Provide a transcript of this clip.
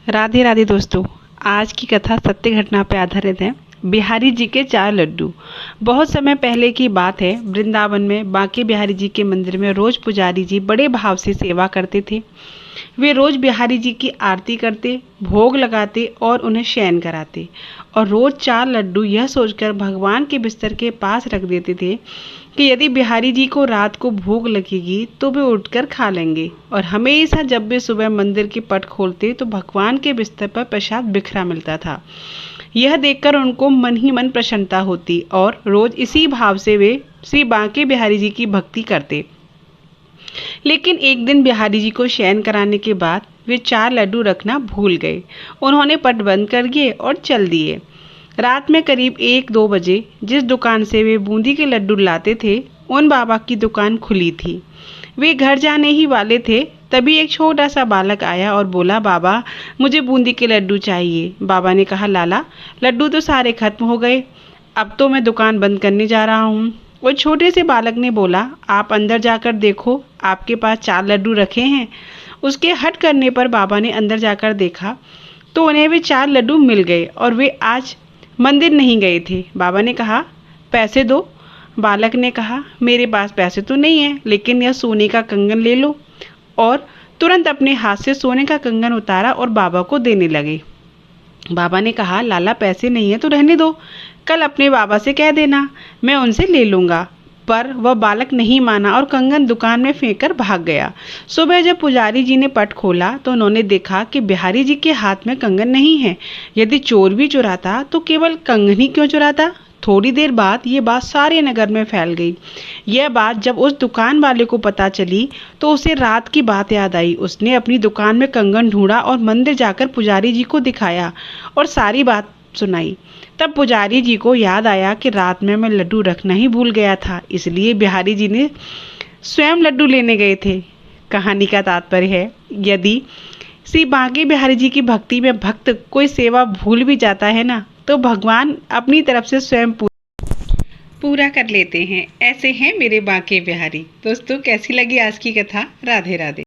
राधे राधे दोस्तों। आज की कथा सत्य घटना पर आधारित है। बिहारी जी के 4 लड्डू। बहुत समय पहले की बात है। वृंदावन में बांके बिहारी जी के मंदिर में रोज पुजारी जी बड़े भाव से सेवा करते थे। वे रोज बिहारी जी की आरती करते, भोग लगाते और उन्हें शयन कराते और रोज 4 लड्डू यह सोचकर भगवान के बिस्तर के पास रख देते थे कि यदि बिहारी जी को रात को भूख लगेगी तो वे उठकर खा लेंगे। और हमेशा जब वे सुबह मंदिर के पट खोलते तो भगवान के बिस्तर पर प्रसाद बिखरा मिलता था। यह देखकर उनको मन ही मन प्रसन्नता होती और रोज इसी भाव से वे श्री बांके बिहारी जी की भक्ति करते। लेकिन एक दिन बिहारी जी को शयन कराने के बाद वे 4 लड्डू रखना भूल गए। उन्होंने पट बंद कर दिए और चल दिए। रात में करीब 1-2 बजे जिस दुकान से वे बूंदी के लड्डू लाते थे उन बाबा की दुकान खुली थी। वे घर जाने ही वाले थे, तभी एक छोटा सा बालक आया और बोला, बाबा मुझे बूंदी के लड्डू चाहिए। बाबा ने कहा, लाला लड्डू तो सारे खत्म हो गए, अब तो मैं दुकान बंद करने जा रहा हूँ। वो छोटे से बालक ने बोला, आप अंदर जाकर देखो, आपके पास 4 लड्डू रखे हैं। उसके हट करने पर बाबा ने अंदर जाकर देखा तो उन्हें वे 4 लड्डू मिल गए और वे आज मंदिर नहीं गए थे। बाबा ने कहा, पैसे दो। बालक ने कहा, मेरे पास पैसे तो नहीं है, लेकिन यह सोने का कंगन ले लो। और तुरंत अपने हाथ से सोने का कंगन उतारा और बाबा को देने लगे। बाबा ने कहा, लाला पैसे नहीं है तो रहने दो, कल अपने बाबा से कह देना, मैं उनसे ले लूँगा। पर वह बालक नहीं माना और कंगन दुकान में फेंककर भाग गया। सुबह जब पुजारी जी ने पट खोला तो उन्होंने देखा कि बिहारी जी के हाथ में कंगन नहीं है। यदि चोर भी चुराता तो केवल कंगन ही क्यों चुराता। थोड़ी देर बाद ये बात सारे नगर में फैल गई। यह बात जब उस दुकान वाले को पता चली तो उसे रात की बात याद आई। उसने अपनी दुकान में कंगन ढूंढा और मंदिर जाकर पुजारी जी को दिखाया और सारी बात सुनाई। तब पुजारी जी को याद आया कि रात में मैं लड्डू रखना ही भूल गया था, इसलिए बिहारी जी ने स्वयं लड्डू लेने गए थे। कहानी का तात्पर्य है, यदि श्री बांके बिहारी जी की भक्ति में भक्त कोई सेवा भूल भी जाता है ना, तो भगवान अपनी तरफ से स्वयं पूरा कर लेते हैं। ऐसे हैं मेरे बांके बिहारी। दोस्तों कैसी लगी आज की कथा। राधे राधे।